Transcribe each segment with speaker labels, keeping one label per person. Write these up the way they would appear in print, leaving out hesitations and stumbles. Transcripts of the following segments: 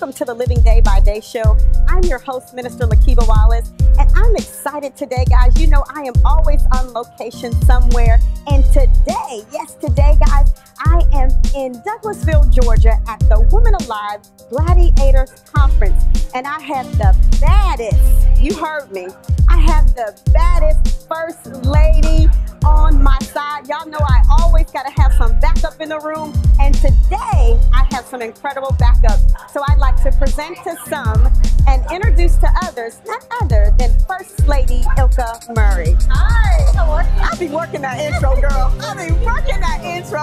Speaker 1: welcome to the Living Day by Day show. I'm your host, Minister Lakeba Wallace, and I'm excited today, guys. You know, I am always on location somewhere, and today, yes, today, guys, I am in Douglasville, Georgia at the Women Alive Gladiators Conference, and I have the baddest, you heard me, I have the baddest First Lady on my side. Y'all know I always got to have some backup in the room, and today I have some incredible backup. So I'd like to present to some and introduce to others, none other than First Lady Ilka Murray.
Speaker 2: Hi, how are you?
Speaker 1: I'll be working that intro, girl. I'll be working that intro.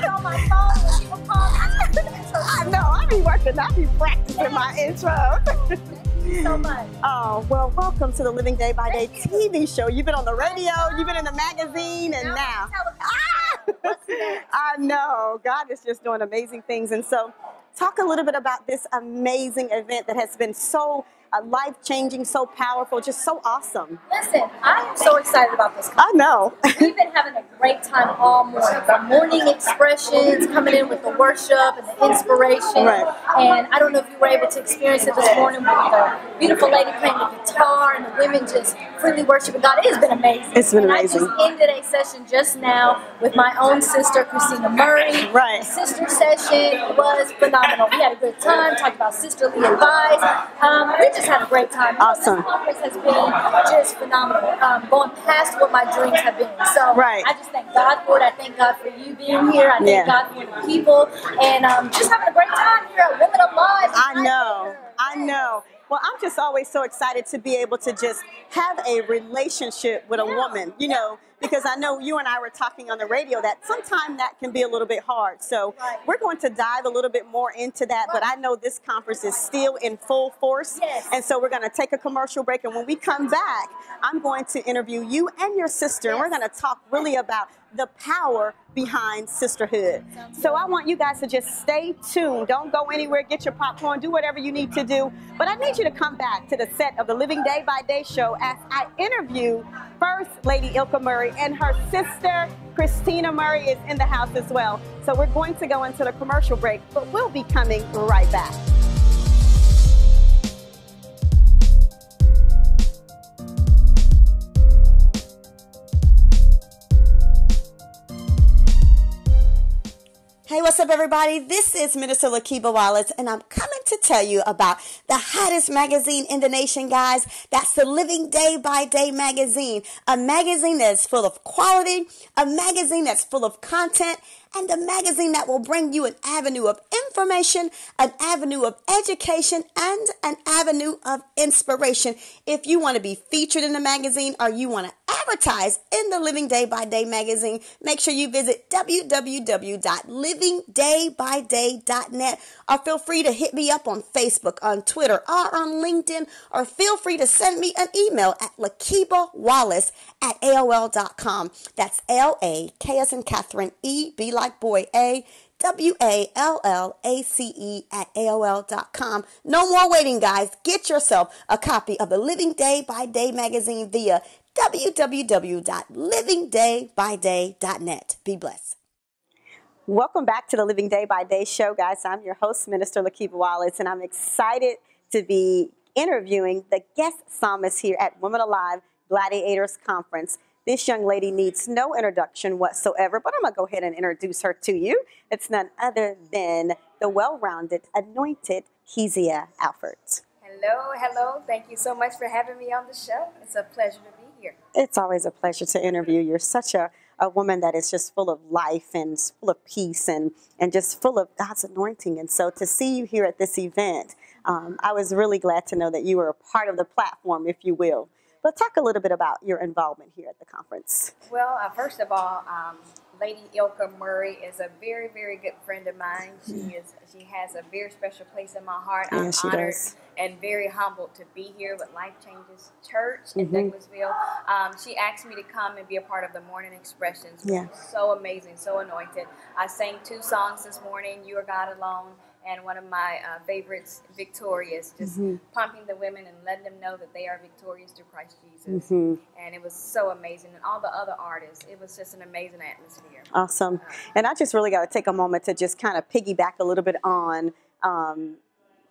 Speaker 2: On my phone when people call me.
Speaker 1: I know, I'll be practicing my intro.
Speaker 2: Thank you so much.
Speaker 1: Oh, well, welcome to the Living Day by Day TV show. You've been on the radio, you've been in the magazine, and now. I know, God is just doing amazing things. And so, talk a little bit about this amazing event that has been so life-changing, so powerful, just so awesome.
Speaker 2: Listen, I am so excited about this conference.
Speaker 1: I know.
Speaker 2: We've been having a great time all morning. The morning expressions coming in with the worship and the inspiration.
Speaker 1: Right.
Speaker 2: And I don't know if you were able to experience it this morning with the beautiful lady playing the guitar and the women just freely worshiping God. It has been amazing.
Speaker 1: It's been amazing.
Speaker 2: And I just ended a session just now with my own sister, Christina Murray.
Speaker 1: Right.
Speaker 2: The sister session was phenomenal. We had a good time, talked about sisterly advice. We just had a great time.
Speaker 1: Awesome.
Speaker 2: This conference has been just phenomenal, going past what my dreams have been. So
Speaker 1: Right.
Speaker 2: I just thank God for it. I thank God for you being here. I thank God for the people, and just having a great time here at Women Alive.
Speaker 1: I know. Well, I'm just always so excited to be able to just have a relationship with a woman, you know, because I know you and I were talking on the radio that sometimes that can be a little bit hard. So we're going to dive a little bit more into that, but I know this conference is still in full force.
Speaker 2: Yes.
Speaker 1: And so we're going to take a commercial break, and when we come back, I'm going to interview you and your sister, and we're going to talk really about the power behind sisterhood. So I want you guys to just stay tuned. Don't go anywhere. Get your popcorn. Do whatever you need to do. But I need you to come back to the set of the Living Day by Day show as I interview First Lady Ilka Murray, and her sister Christina Murray is in the house as well. So we're going to go into the commercial break, but we'll be coming right back. Hey, what's up, everybody? This is Minister Lakeba Wallace, and I'm coming to tell you about the hottest magazine in the nation, guys. That's the Living Day by Day magazine, a magazine that's full of quality, a magazine that's full of content, and a magazine that will bring you an avenue of information, an avenue of education, and an avenue of inspiration. If you want to be featured in the magazine or you want to advertise in the Living Day by Day magazine, make sure you visit www.livingdaybyday.net, or feel free to hit me up on Facebook, on Twitter, or on LinkedIn, or feel free to send me an email at lakebawallace@aol.com. That's L-A-K as in Catherine, E-B like boy, A-W-A-L-L-A-C-E@AOL.com. No more waiting, guys. Get yourself a copy of the Living Day by Day magazine via www.livingdaybyday.net. Be blessed. Welcome back to the Living Day by Day show, guys. I'm your host, Minister Lakeba Wallace, and I'm excited to be interviewing the guest psalmist here at Women Alive Gladiators Conference. This young lady needs no introduction whatsoever, but I'm going to go ahead and introduce her to you. It's none other than the well-rounded, anointed Kezia Alford.
Speaker 3: Hello. Thank you so much for having me on the show. It's a pleasure to be here.
Speaker 1: It's always a pleasure to interview. You're such a woman that is just full of life and full of peace and just full of God's anointing. And so to see you here at this event, I was really glad to know that you were a part of the platform, if you will. But talk a little bit about your involvement here at the conference.
Speaker 3: Well, first of all, Lady Ilka Murray is a very, very good friend of mine. She has a very special place in my heart. I'm honored and very humbled to be here with Life Changes Church in Douglasville. She asked me to come and be a part of the morning expressions. So amazing, so anointed. I sang 2 songs this morning, You Are God Alone And one of my favorites, Victorious, just pumping the women and letting them know that they are victorious through Christ Jesus. And it was so amazing. And all the other artists, it was just an amazing atmosphere.
Speaker 1: Awesome. And I just really got to take a moment to just kind of piggyback a little bit on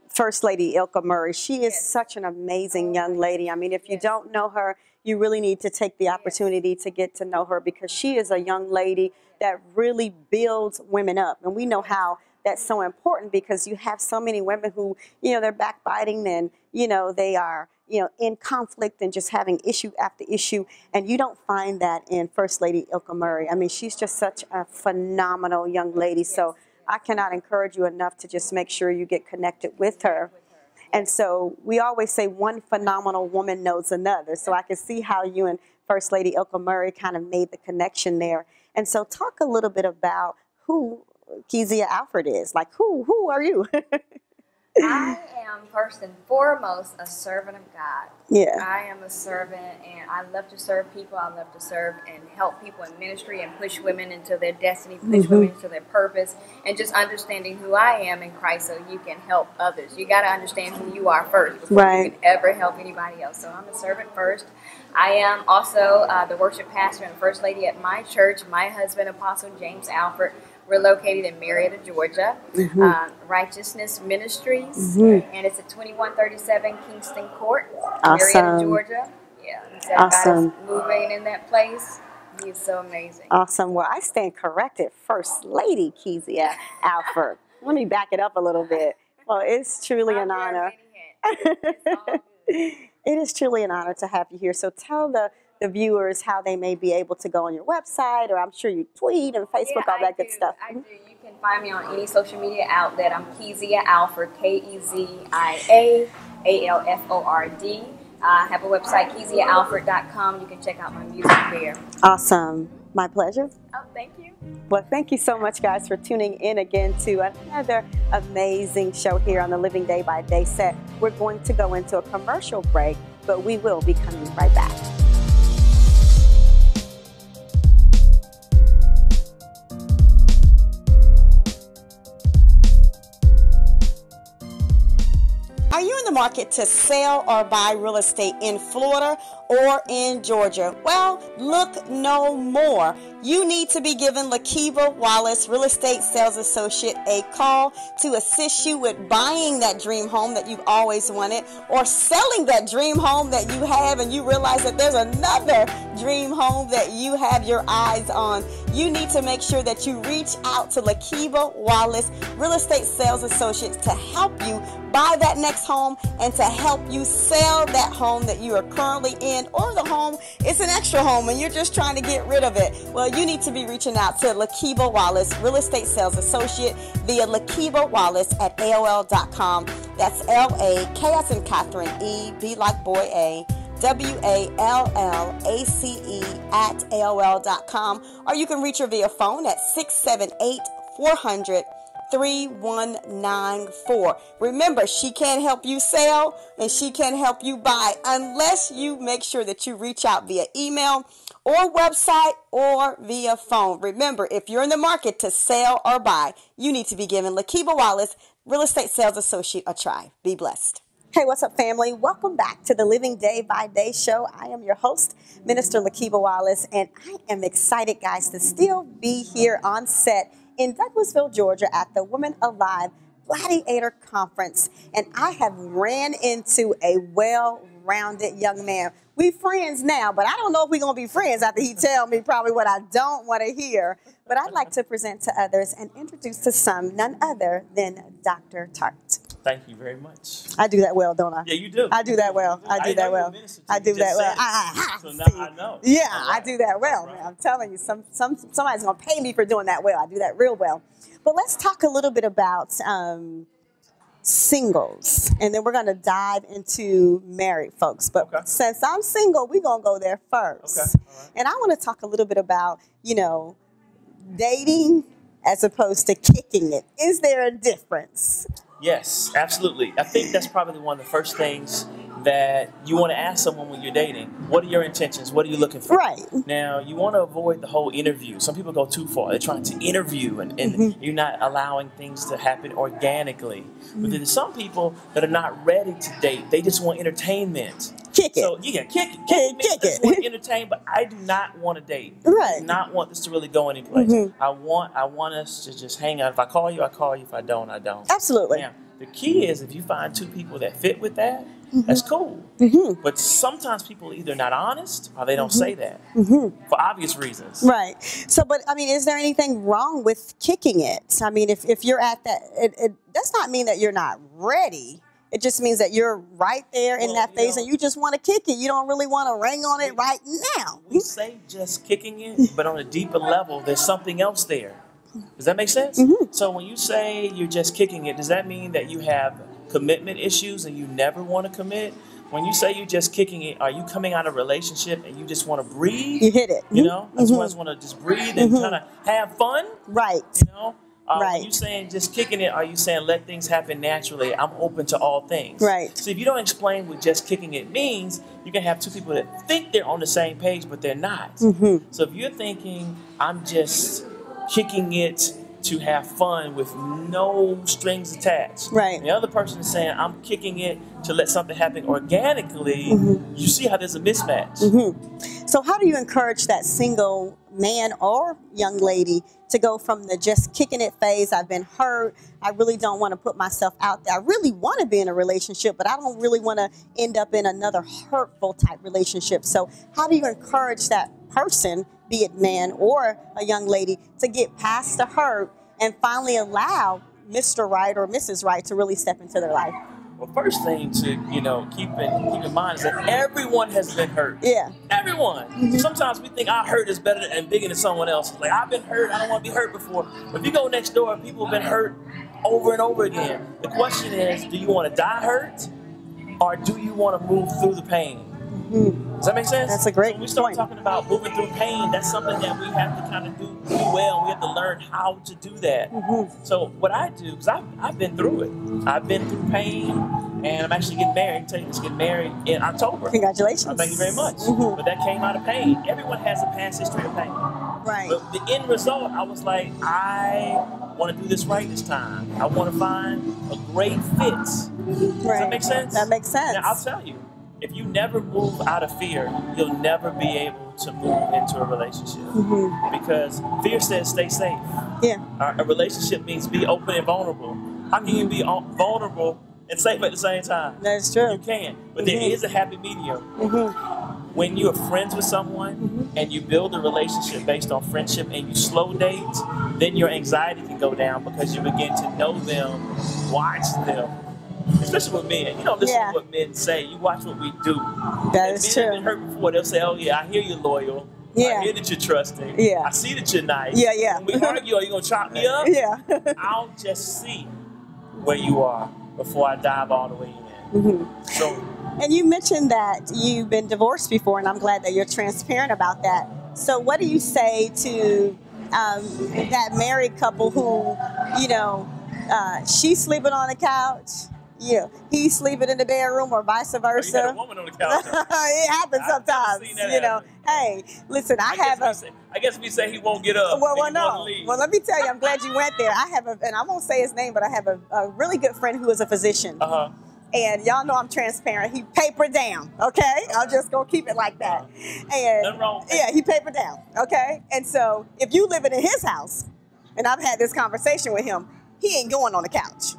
Speaker 1: First Lady Ilka Murray. She is such an amazing young lady. I mean, if you don't know her, you really need to take the opportunity to get to know her, because she is a young lady that really builds women up. And we know how that's so important, because you have so many women who, you know, they're backbiting and, you know, they are, you know, in conflict and just having issue after issue. And you don't find that in First Lady Ilka Murray. I mean, she's just such a phenomenal young lady. So I cannot encourage you enough to just make sure you get connected with her. And so we always say one phenomenal woman knows another. So I can see how you and First Lady Ilka Murray kind of made the connection there. And so talk a little bit about who Kezia Alford is. Like, who are you?
Speaker 3: I am first and foremost a servant of God.
Speaker 1: Yeah.
Speaker 3: I am a servant, and I love to serve people. I love to serve and help people in ministry and push women into their destiny, push women into their purpose, and just understanding who I am in Christ so you can help others. You got to understand who you are first before you can ever help anybody else. So I'm a servant first. I am also the worship pastor and first lady at my church. My husband, Apostle James Alford. We're located in Marietta, Georgia, Righteousness Ministries, and it's at 2137 Kingston Court, Marietta, Georgia. Yeah, so God is moving in that place. He is so amazing.
Speaker 1: Awesome. Well, I stand corrected, First Lady Kezia Alford. Let me back it up a little bit. Well, it's truly an honor. It is truly an honor to have you here. So tell the viewers how they may be able to go on your website, or I'm sure you tweet and Facebook, all that good stuff.
Speaker 3: I do. You can find me on any social media outlet. I'm Kezia Alford, KeziaAlford. I have a website, KeziaAlford.com. You can check out my music there.
Speaker 1: Awesome. My pleasure.
Speaker 3: Oh, thank you.
Speaker 1: Well, thank you so much, guys, for tuning in again to another amazing show here on the Living Day by Day set. We're going to go into a commercial break, but we will be coming right back. Are you in the market to sell or buy real estate in Florida or in Georgia? Well, look no more. You need to be giving Lakeba Wallace, Real Estate Sales Associate, a call to assist you with buying that dream home that you've always wanted, or selling that dream home that you have and you realize that there's another dream home that you have your eyes on. You need to make sure that you reach out to Lakeba Wallace, Real Estate Sales Associates, to help you buy that next home and to help you sell that home that you are currently in, or the home, it's an extra home and you're just trying to get rid of it. Well, you need to be reaching out to Lakeba Wallace, Real Estate Sales Associate, via Lakeba Wallace at AOL.com. That's L-A-K as in Catherine, E, B like boy A, WALLACE at AOL.com. Or you can reach her via phone at 678-400-3194. Remember, she can't help you sell and she can't help you buy unless you make sure that you reach out via email or website or via phone. Remember, if you're in the market to sell or buy, you need to be giving Lakeba Wallace, Real Estate Sales Associate, a try. Be blessed. Hey, what's up, family? Welcome back to the Living Day by Day show. I am your host, Minister Lakeba Wallace, and I am excited, guys, to still be here on set in Douglasville, Georgia at the Women Alive Gladiator Conference. And I have ran into a well-rounded young man. We friends now, but I don't know if we're going to be friends after he tell me probably what I don't want to hear. But I'd like to present to others and introduce to some none other than Dr. Tart.
Speaker 4: Thank you very much.
Speaker 1: I do that well, don't I?
Speaker 4: Yeah, you do.
Speaker 1: I do that well. I do that well. I do that well.
Speaker 4: So now I know.
Speaker 1: Yeah, I do that well, man. I'm telling you, somebody's going to pay me for doing that well. I do that real well. But let's talk a little bit about singles, and then we're going to dive into married folks. But since I'm single, we're going to go there first. Okay. All right. And I want to talk a little bit about, dating as opposed to kicking it. Is there a difference?
Speaker 4: Yes, absolutely. I think that's probably one of the first things that you want to ask someone when you're dating, what are your intentions? What are you looking for?
Speaker 1: Right.
Speaker 4: Now, you want to avoid the whole interview. Some people go too far. They're trying to interview, and you're not allowing things to happen organically. But there's some people that are not ready to date. They just want entertainment.
Speaker 1: Kick it.
Speaker 4: So, yeah, kick it. I just want to entertain, but I do not want to date.
Speaker 1: Right.
Speaker 4: I do not want this to really go anyplace. I want us to just hang out. If I call you, I call you. If I don't, I don't.
Speaker 1: Absolutely.
Speaker 4: Now, the key is if you find two people that fit with that, that's cool. But sometimes people are either not honest or they don't say that for obvious reasons.
Speaker 1: Right. So, but I mean, is there anything wrong with kicking it? I mean, if you're at that, it does not mean that you're not ready. It just means that you're right there in that phase and you just want to kick it. You don't really want to ring on it right now.
Speaker 4: We say just kicking it, but on a deeper level, there's something else there. Does that make sense? So when you say you're just kicking it, does that mean that you have commitment issues and you never want to commit? When you say you're just kicking it, are you coming out of a relationship and you just want to breathe?
Speaker 1: You hit it.
Speaker 4: You know? I just want to just breathe and kind of have fun.
Speaker 1: Right.
Speaker 4: You know?
Speaker 1: Right.
Speaker 4: When you're saying just kicking it, are you saying let things happen naturally? I'm open to all things.
Speaker 1: Right.
Speaker 4: So if you don't explain what just kicking it means, you can have two people that think they're on the same page, but they're not. So if you're thinking, I'm just kicking it to have fun with no strings attached.
Speaker 1: Right.
Speaker 4: And the other person is saying, I'm kicking it to let something happen organically. You see how there's a mismatch.
Speaker 1: So how do you encourage that single man or young lady to go from the just kicking it phase, I've been hurt, I really don't want to put myself out there, I really want to be in a relationship, but I don't really want to end up in another hurtful type relationship. So how do you encourage that person, be it man or a young lady, to get past the hurt and finally allow Mr. Right or Mrs. Right to really step into their life?
Speaker 4: Well, first thing to keep in mind is that everyone has been hurt.
Speaker 1: Yeah.
Speaker 4: Everyone. Sometimes we think our hurt is better and bigger than someone else's. Like, I've been hurt. I don't want to be hurt before. But if you go next door, people have been hurt over and over again. The question is, do you want to die hurt, or do you want to move through the pain? Does that make sense?
Speaker 1: That's a great
Speaker 4: So when we start
Speaker 1: point.
Speaker 4: talking about moving through pain, that's something that we have to kind of do well. We have to learn how to do that. So what I do, because I've been through it. I've been through pain, and I'm actually getting married. I can tell you this, getting married in October.
Speaker 1: Congratulations.
Speaker 4: Thank you very much. But that came out of pain. Everyone has a past history of pain.
Speaker 1: Right.
Speaker 4: But the end result, I was like, I want to do this right this time. I want to find a great fit. Does that make sense?
Speaker 1: That makes sense.
Speaker 4: Now, I'll tell you, if you never move out of fear, you'll never be able to move into a relationship. Because fear says stay safe.
Speaker 1: Yeah.
Speaker 4: A relationship means be open and vulnerable. How can you be vulnerable and safe at the same time?
Speaker 1: That's true.
Speaker 4: You can. But there is a happy medium. When you're friends with someone and you build a relationship based on friendship and you slow date, then your anxiety can go down because you begin to know them, watch them. Especially with men. You don't listen to what men say. You watch what we do.
Speaker 1: That is true.
Speaker 4: Men have been hurt before. They'll say, oh, yeah, I hear you're loyal.
Speaker 1: Yeah.
Speaker 4: I hear that you're trusting.
Speaker 1: Yeah.
Speaker 4: I see that you're nice.
Speaker 1: Yeah, yeah.
Speaker 4: When we argue, are you going to chop me up?
Speaker 1: Yeah.
Speaker 4: I'll just see where you are before I dive all the way in. So,
Speaker 1: and you mentioned that you've been divorced before, and I'm glad that you're transparent about that. So what do you say to that married couple who, she's sleeping on the couch, he's sleeping in the bedroom, or vice versa?
Speaker 4: you got a woman on the couch.
Speaker 1: It happens sometimes, Hey, listen,
Speaker 4: I guess we say he won't get up.
Speaker 1: Well, no. Well, let me tell you, I'm glad you went there. I have and I won't say his name, but I have a really good friend who is a physician. And y'all know I'm transparent. He papered down, okay? I'm just going to keep it like that. And
Speaker 4: nothing wrong.
Speaker 1: Yeah, he papered down, okay? And so if you living in his house, and I've had this conversation with him, he ain't going on the couch.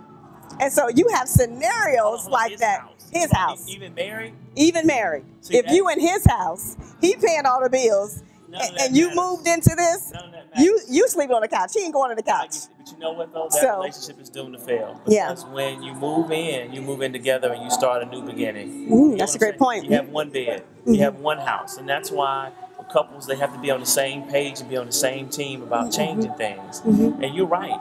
Speaker 1: And so you have scenarios like that. His house.
Speaker 4: Even married?
Speaker 1: Even married.
Speaker 4: See,
Speaker 1: if you in his house, he paying all the bills, and you moved into this, you sleeping on the couch. He ain't going on the couch.
Speaker 4: But you know what, though? That relationship is doomed to fail. Because when you move in together and you start a new beginning.
Speaker 1: That's a great point.
Speaker 4: You have one bed. You have one house. And that's why for couples, they have to be on the same page and be on the same team about changing things. And you're right.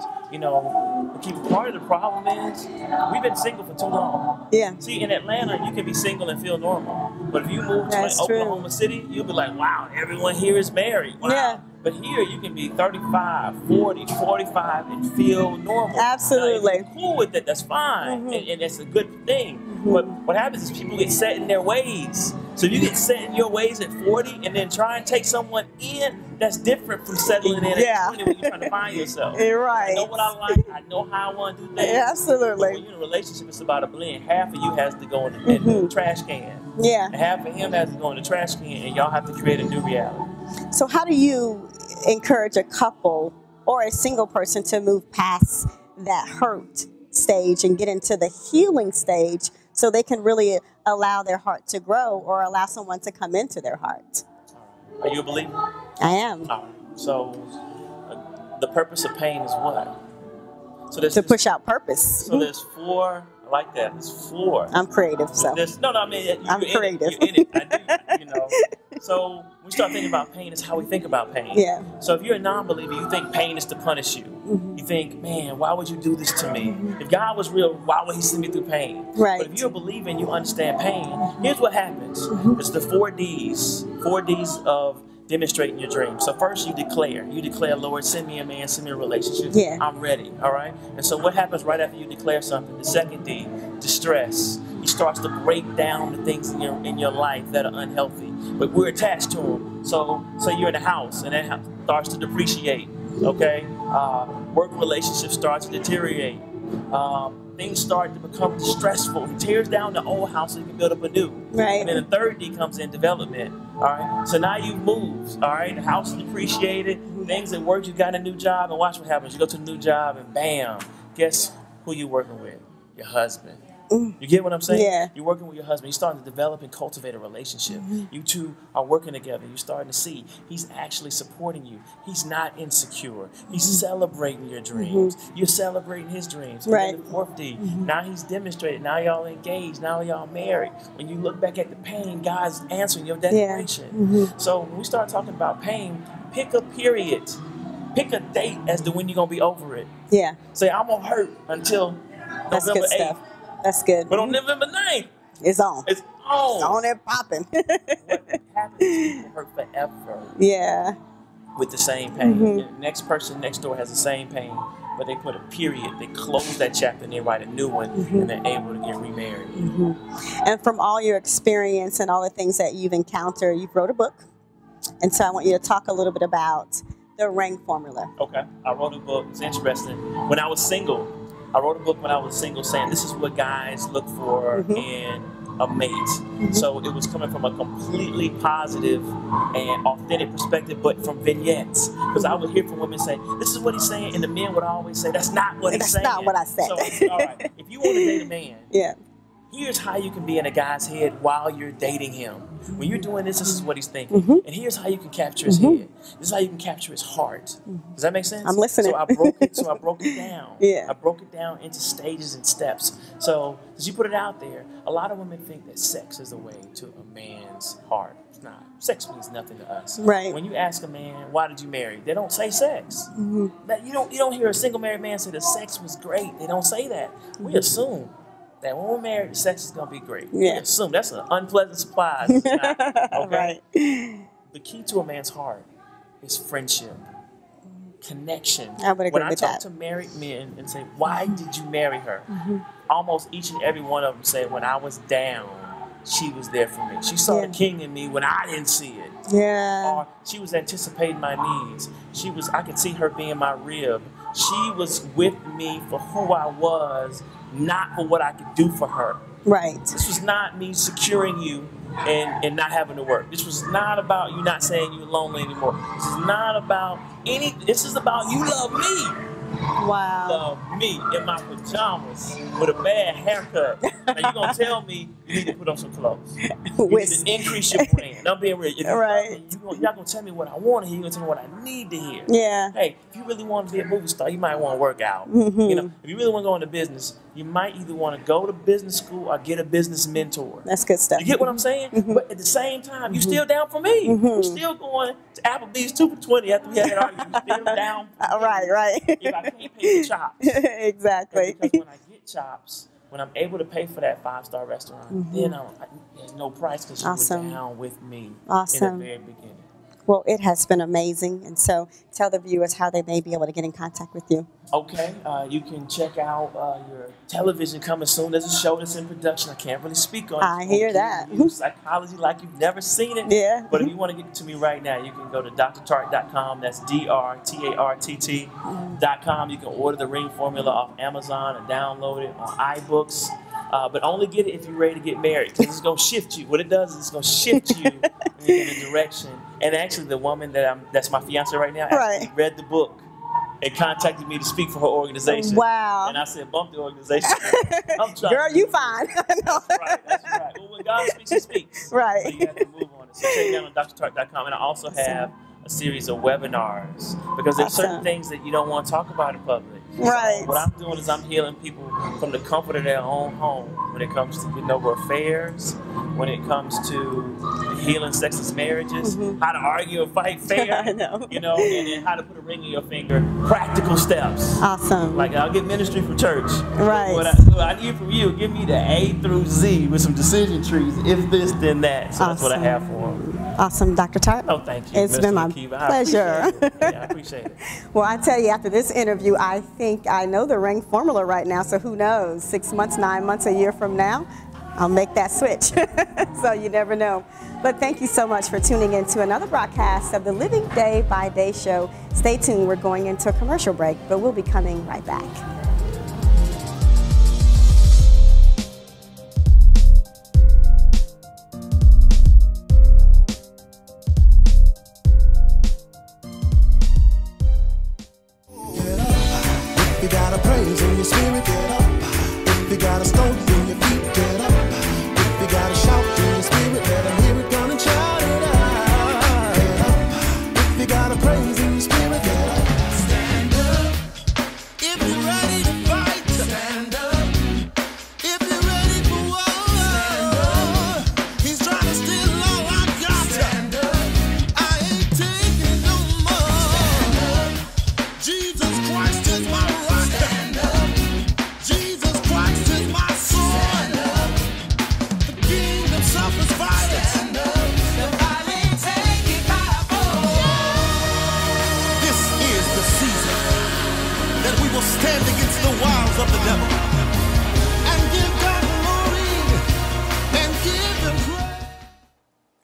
Speaker 4: Part of the problem is we've been single for too long.
Speaker 1: Yeah.
Speaker 4: See, in Atlanta, you can be single and feel normal. But if you move to Oklahoma City, you'll be like, wow, everyone here is married. Wow. Yeah. But here, you can be 35, 40, 45 and feel normal.
Speaker 1: Absolutely.
Speaker 4: Now, if you're cool with it, that's fine. And it's a good thing. But what happens is people get set in their ways. So you get set in your ways at 40 and then try and take someone in, that's different from settling in at 20 when you're trying to find yourself.
Speaker 1: Right.
Speaker 4: I know what I like. I know how I want to do things.
Speaker 1: Absolutely.
Speaker 4: But when you're in a relationship, it's about a blend. Half of you has to go in the trash can.
Speaker 1: Yeah.
Speaker 4: And half of him has to go in the trash can, and y'all have to create a new reality.
Speaker 1: So how do you encourage a couple or a single person to move past that hurt stage and get into the healing stage so they can really allow their heart to grow or allow someone to come into their heart?
Speaker 4: Are you a believer?
Speaker 1: I am.
Speaker 4: So the purpose of pain is what? So
Speaker 1: to push out purpose.
Speaker 4: So there's 4. I like that. There's 4.
Speaker 1: I'm creative, so.
Speaker 4: I mean,
Speaker 1: I'm creative.
Speaker 4: You're in it. I do, you know. So when we start thinking about pain, it's how we think about pain.
Speaker 1: Yeah.
Speaker 4: So if you're a non-believer, you think pain is to punish you. You think, man, why would you do this to me? If God was real, why would he send me through pain?
Speaker 1: Right.
Speaker 4: But if you're a believer and you understand pain, here's what happens. It's the 4 Ds. 4 Ds of demonstrating your dream. So first you declare, Lord, send me a man, send me a relationship.
Speaker 1: Yeah.
Speaker 4: I'm ready. All right. And so what happens right after you declare something? The second D, distress. He starts to break down the things in your life that are unhealthy, but we're attached to them. So you're in a house and that house starts to depreciate. Okay. Work relationships start to deteriorate. Things start to become stressful. He tears down the old house so he can build up a new.
Speaker 1: Right.
Speaker 4: And then the third D comes in, development. All right. So now you've moved. All right. The house is depreciated. Things at work, you got a new job, and watch what happens. You go to a new job, and bam, guess who you're working with? Your husband. You get what I'm saying?
Speaker 1: Yeah.
Speaker 4: You're working with your husband. You're starting to develop and cultivate a relationship. You two are working together. You're starting to see he's actually supporting you. He's not insecure. He's celebrating your dreams. You're celebrating his dreams.
Speaker 1: Right.
Speaker 4: And then the 4th D, now he's demonstrated. Now y'all engaged. Now y'all married. When you look back at the pain, God's answering your declaration. So when we start talking about pain, pick a period. Pick a date as to when you're going to be over it.
Speaker 1: Yeah.
Speaker 4: Say, I'm going to hurt until
Speaker 1: That's
Speaker 4: November
Speaker 1: good
Speaker 4: 8th.
Speaker 1: stuff. That's good.
Speaker 4: But on November 9th,
Speaker 1: it's on.
Speaker 4: it's on.
Speaker 1: It's on and popping.
Speaker 4: What happens is people hurt forever
Speaker 1: Yeah.
Speaker 4: with the same pain. The next person next door has the same pain, but they put a period. They close that chapter and they write a new one, and they're able to get remarried.
Speaker 1: And from all your experience and all the things that you've encountered, you've wrote a book. And so I want you to talk a little bit about the ring formula.
Speaker 4: Okay. I wrote a book. It's interesting. When I was single, saying this is what guys look for in a mate. So it was coming from a completely positive and authentic perspective, but from vignettes. Because I would hear from women say, this is what he's saying, and the men would always say, that's not what he's saying.
Speaker 1: That's not what I said.
Speaker 4: So it's all right. If you want to date a man, here's how you can be in a guy's head while you're dating him. When you're doing this, this is what he's thinking. And here's how you can capture his head. This is how you can capture his heart. Does that make sense?
Speaker 1: I'm listening.
Speaker 4: So I broke it down. I broke it down into stages and steps. So as you put it out there, a lot of women think that sex is the way to a man's heart. It's not. Sex means nothing to us.
Speaker 1: Right.
Speaker 4: When you ask a man, why did you marry? They don't say sex. That you don't hear a single married man say the sex was great. They don't say that. We assume that when we're married, the sex is going to be great. We assume that's an unpleasant surprise. Okay?
Speaker 1: Right.
Speaker 4: The key to a man's heart is friendship, connection.
Speaker 1: I would agree
Speaker 4: when I
Speaker 1: with
Speaker 4: talk
Speaker 1: that.
Speaker 4: to married men and say, why did you marry her? Almost each and every one of them say, when I was down, she was there for me. She saw the king in me when I didn't see it.
Speaker 1: Yeah.
Speaker 4: Or she was anticipating my needs. I could see her being my rib. She was with me for who I was, not for what I could do for her.
Speaker 1: Right.
Speaker 4: This was not me securing you and not having to work. This was not about you not saying you're lonely anymore. This is not about this is about you love me.
Speaker 1: Wow.
Speaker 4: Love me in my pajamas with a bad haircut. Now you're going to tell me you need to put on some clothes. You need to increase your brand. I'm being real.
Speaker 1: Right.
Speaker 4: You're not going to tell me what I want to hear. You're going to tell me what I need to hear.
Speaker 1: Yeah.
Speaker 4: Hey, if you really want to be a movie star, you might want to work out. You know, if you really want to go into business, you might either want to go to business school or get a business mentor.
Speaker 1: That's good stuff.
Speaker 4: You get what I'm saying? But at the same time, you're still down for me. You're still going to Applebee's 2 for $20 after we had that argument. You're still down for me.
Speaker 1: Right.
Speaker 4: If I can't pay the chops.
Speaker 1: Exactly.
Speaker 4: Because when I get chops, when I'm able to pay for that 5-star restaurant, then there's no price because you were down with me in the very beginning.
Speaker 1: Well, it has been amazing. And so tell the viewers how they may be able to get in contact with you.
Speaker 4: Okay, you can check out your television coming soon. There's a show that's in production. I can't really speak on it.
Speaker 1: I hear that.
Speaker 4: Psychology like you've never seen it.
Speaker 1: Yeah.
Speaker 4: But if you want to get it to me right now, you can go to drtart.com. That's drtart.com. You can order the ring formula off Amazon and download it on iBooks. But only get it if you're ready to get married, because it's going to shift you. What it does is it's going to shift you in a direction. And actually, the woman that's my fiance right now actually read the book and contacted me to speak for her organization.
Speaker 1: Wow.
Speaker 4: And I said, bump the organization. I'm trying.
Speaker 1: Girl, you fine.
Speaker 4: That's right. That's right. Well, when God speaks, he speaks.
Speaker 1: Right.
Speaker 4: So you have to move on it. So check it out on drtart.com. And I also have a series of webinars, because there's certain things that you don't want to talk about in public.
Speaker 1: Right.
Speaker 4: So what I'm doing is I'm healing people from the comfort of their own home when it comes to getting over affairs, when it comes to healing sexless marriages, how to argue and fight fair,
Speaker 1: I know.
Speaker 4: and then how to put a ring in your finger. Practical steps.
Speaker 1: Awesome.
Speaker 4: Like, I'll get ministry from church.
Speaker 1: Right.
Speaker 4: What I need from you, give me the A through Z with some decision trees. If this, then that. So that's what I have for them.
Speaker 1: Awesome, Dr. Tart.
Speaker 4: Oh, thank you.
Speaker 1: It's been my pleasure.
Speaker 4: I appreciate it.
Speaker 1: Well, I tell you, after this interview, I think I know the ring formula right now, so who knows? 6 months, 9 months, a year from now, I'll make that switch. So you never know. But thank you so much for tuning in to another broadcast of the Living Day by Day show. Stay tuned. We're going into a commercial break, but we'll be coming right back.
Speaker 5: If you got a praise in your spirit, get up. If you got a stone in your feet, get up. If you got a shout in your spirit, let them hear it, gonna shout it out. Get up. If you got a praise in your spirit, get up. Stand up. If you're ready to fight, stand up. If you're ready for war, stand up. He's trying to steal all I got. Stand up. I ain't taking no more. Stand up. Jesus Christ is my rock. Stand up. Jesus Christ is my sword. Stand up. The kingdom suffers violence. Stand up. The violent take it by force. This is the season that we will stand against the wiles of the devil and give God glory and give him praise.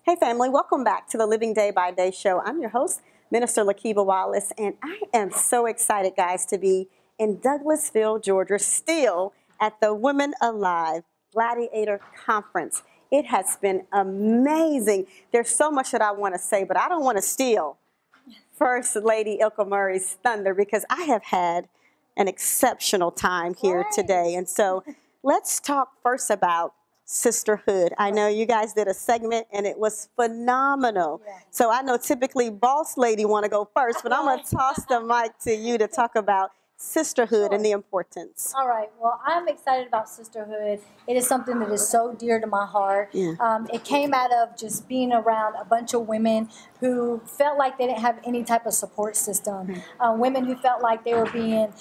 Speaker 1: Hey family, welcome back to the Living Day by Day show. I'm your host, Minister Lakeba Wallace, and I am so excited, guys, to be in Douglasville, Georgia, still at the Women Alive Gladiator Conference. It has been amazing. There's so much that I want to say, but I don't want to steal First Lady Ilka Murray's thunder, because I have had an exceptional time here today. And so let's talk first about sisterhood. I know you guys did a segment and it was phenomenal. So I know typically Boss Lady want to go first, but I'm going to toss the mic to you to talk about sisterhood and the importance.
Speaker 2: All right. Well, I'm excited about sisterhood. It is something that is so dear to my heart. It came out of just being around a bunch of women who felt like they didn't have any type of support system. Women who felt like they were being,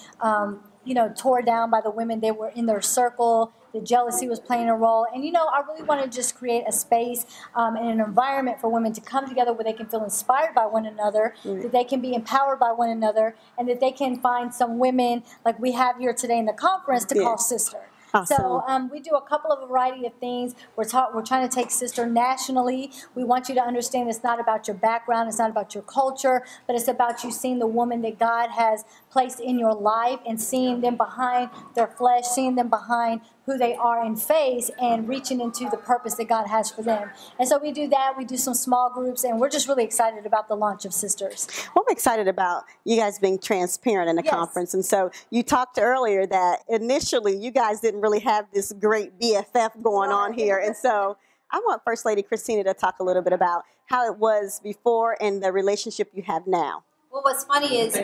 Speaker 2: tore down by the women they were in their circle. The jealousy was playing a role. And, I really want to just create a space and an environment for women to come together where they can feel inspired by one another, that they can be empowered by one another, and that they can find some women like we have here today in the conference to call sister.
Speaker 1: Awesome.
Speaker 2: So we do a couple of variety of things. We're trying to take sister nationally. We want you to understand it's not about your background, it's not about your culture, but it's about you seeing the woman that God has placed in your life and seeing them behind their flesh, seeing them behind who they are in faith, and reaching into the purpose that God has for them. And so we do that. We do some small groups, and we're just really excited about the launch of Sisters.
Speaker 1: Well, I'm excited about you guys being transparent in the conference. And so you talked earlier that initially you guys didn't really have this great BFF going on here. And so I want First Lady Christina to talk a little bit about how it was before and the relationship you have now.
Speaker 6: Well, what's funny is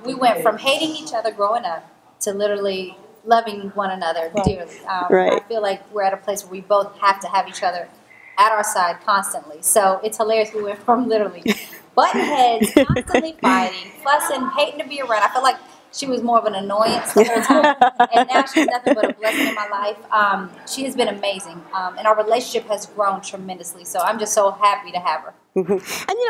Speaker 6: we went from hating each other growing up to literally loving one another dearly. I feel like we're at a place where we both have to have each other at our side constantly. So it's hilarious. We went from literally butting heads, constantly fighting, fussing, hating to be around. I feel like she was more of an annoyance the whole time. And now she's nothing but a blessing in my life. She has been amazing. And our relationship has grown tremendously. So I'm just so happy to have her.
Speaker 1: And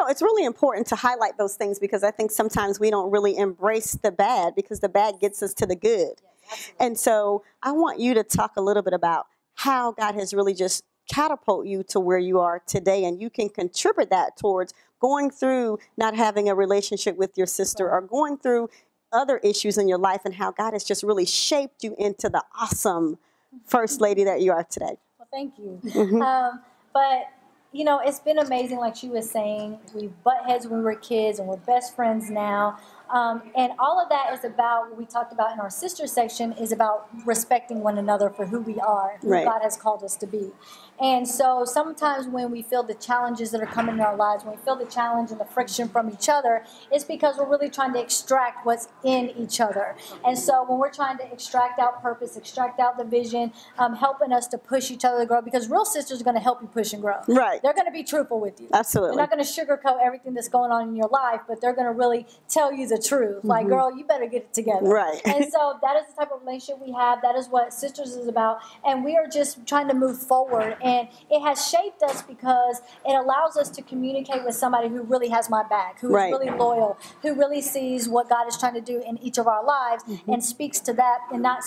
Speaker 1: it's really important to highlight those things, because I think sometimes we don't really embrace the bad, because the bad gets us to the good. Yes, and so I want you to talk a little bit about how God has really just catapulted you to where you are today, and you can contribute that towards going through not having a relationship with your sister, or going through other issues in your life, and how God has just really shaped you into the awesome First Lady that you are today.
Speaker 2: Well, thank you. But it's been amazing. Like she was saying, we butt heads when we were kids, and we're best friends now. And all of that is about what we talked about in our sister section, is about respecting one another for who we are, who God has called us to be. And so sometimes when we feel the challenges that are coming in our lives, when we feel the challenge and the friction from each other, it's because we're really trying to extract what's in each other. And so when we're trying to extract out purpose, extract out the vision, helping us to push each other to grow, because real sisters are going to help you push and grow. Right. They're going to be truthful with you. Absolutely. They're not going to sugarcoat everything that's going on in your life, but they're going to really tell you the truth. Like, girl, you better get it together. Right. And so that is the type of relationship we have. That is what Sisters is about. And we are just trying to move forward. And it has shaped us because it allows us to communicate with somebody who really has my back, who is really loyal, who really sees what God is trying to do in each of our lives and speaks to that, and not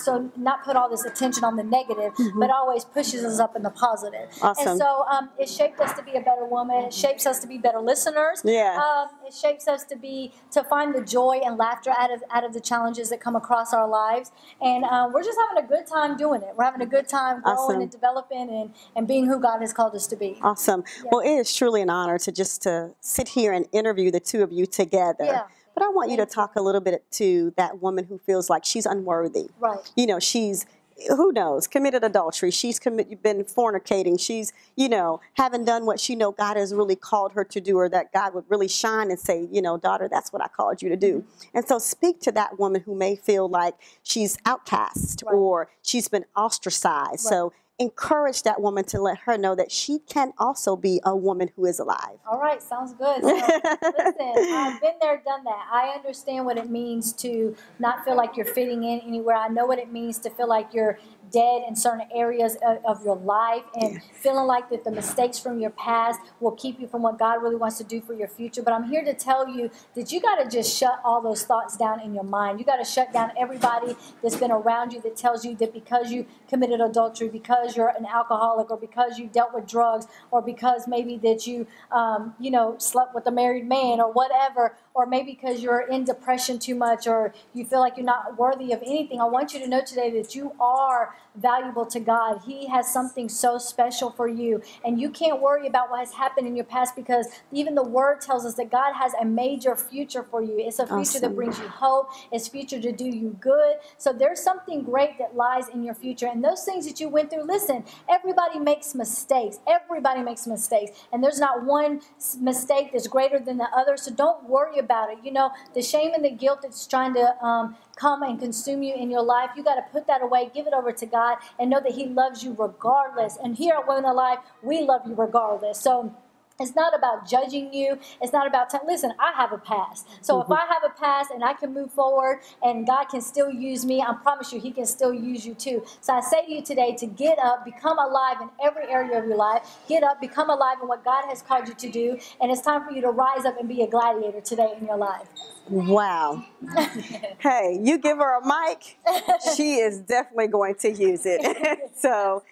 Speaker 2: put all this attention on the negative, but always pushes us up in the positive. Awesome. And so it shaped us to be a better woman. It shapes us to be better listeners. Yeah. It shapes us to find the joy and laughter out of the challenges that come across our lives. And we're just having a good time doing it. We're having a good time growing and developing and being who God has called us to be. Awesome. Yeah. Well, it is truly an honor to sit here and interview the two of you together. Yeah. But I want you to talk a little bit to that woman who feels like she's unworthy. Right. She's, who knows, committed adultery. She's been fornicating. She's, haven't done what she God has really called her to do, or that God would really shine and say, daughter, that's what I called you to do. And so speak to that woman who may feel like she's outcast or she's been ostracized. Right. So encourage that woman to let her know that she can also be a woman who is alive. All right, sounds good. So, listen, I've been there, done that. I understand what it means to not feel like you're fitting in anywhere. I know what it means to feel like you're dead in certain areas of your life, and feeling like that the mistakes from your past will keep you from what God really wants to do for your future. But I'm here to tell you that you got to just shut all those thoughts down in your mind. You got to shut down everybody that's been around you that tells you that because you committed adultery, because you're an alcoholic, or because you dealt with drugs, or because maybe that you slept with a married man, or whatever, or maybe because you're in depression too much, or you feel like you're not worthy of anything. I want you to know today that you are valuable to God. He has something so special for you, and you can't worry about what has happened in your past, because even the Word tells us that God has a major future for you. It's a future that brings you hope. It's a future to do you good. So there's something great that lies in your future, and those things that you went through, listen, everybody makes mistakes. Everybody makes mistakes, and there's not one mistake that's greater than the other, so don't worry about it. The shame and the guilt that's trying to come and consume you in your life, you got to put that away, give it over to God, and know that He loves you regardless. And here at Women Alive, we love you regardless. So it's not about judging you. It's not about listen, I have a past. So if I have a past and I can move forward and God can still use me, I promise you He can still use you too. So I say to you today to get up, become alive in every area of your life. Get up, become alive in what God has called you to do. And it's time for you to rise up and be a gladiator today in your life. Wow. Hey, you give her a mic, she is definitely going to use it. So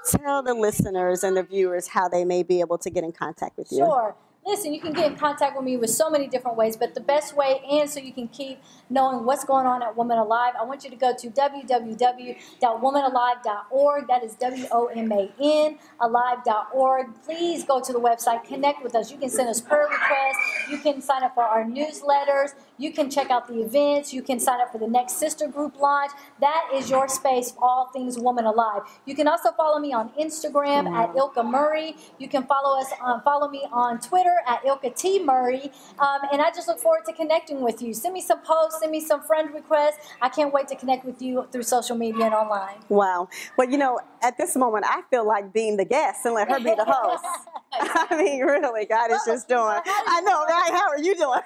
Speaker 2: tell the listeners and the viewers how they may be able to get in contact with you. Sure. Listen, you can get in contact with me with so many different ways, but the best way, and so you can keep knowing what's going on at Women Alive, I want you to go to www.womanalive.org. That is WOMAN, alive.org. Please go to the website, connect with us. You can send us prayer requests. You can sign up for our newsletters. You can check out the events. You can sign up for the next sister group launch. That is your space for all things Woman Alive. You can also follow me on Instagram at Ilka Murray. You can follow me on Twitter at Ilka T. Murray. And I just look forward to connecting with you. Send me some posts, send me some friend requests. I can't wait to connect with you through social media and online. Wow. Well, at this moment, I feel like being the guest and let her be the host. I mean, really, God is just doing. I know, right? How are you doing?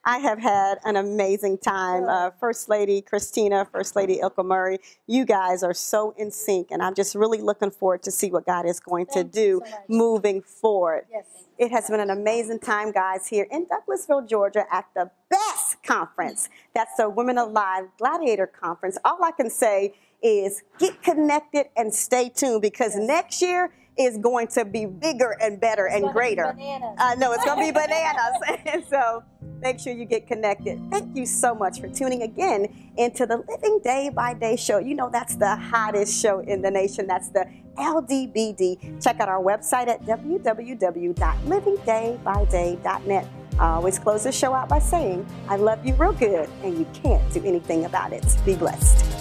Speaker 1: I have had an amazing time. First Lady Christina, First Lady Ilka Murray, you guys are so in sync, and I'm just really looking forward to see what God is going to do moving forward.
Speaker 2: Yes.
Speaker 1: It has been an amazing time, guys, here in Douglasville, Georgia at the best conference. That's the Women Alive Gladiator Conference. All I can say is get connected and stay tuned, because next year is going to be bigger and better and greater. I know it's going to be bananas. And so make sure you get connected. Thank you so much for tuning again into the Living Day by Day show. You know, that's the hottest show in the nation. That's the L.D.B.D. Check out our website at www.livingdaybyday.net. I always close the show out by saying, I love you real good, and you can't do anything about it. Be blessed.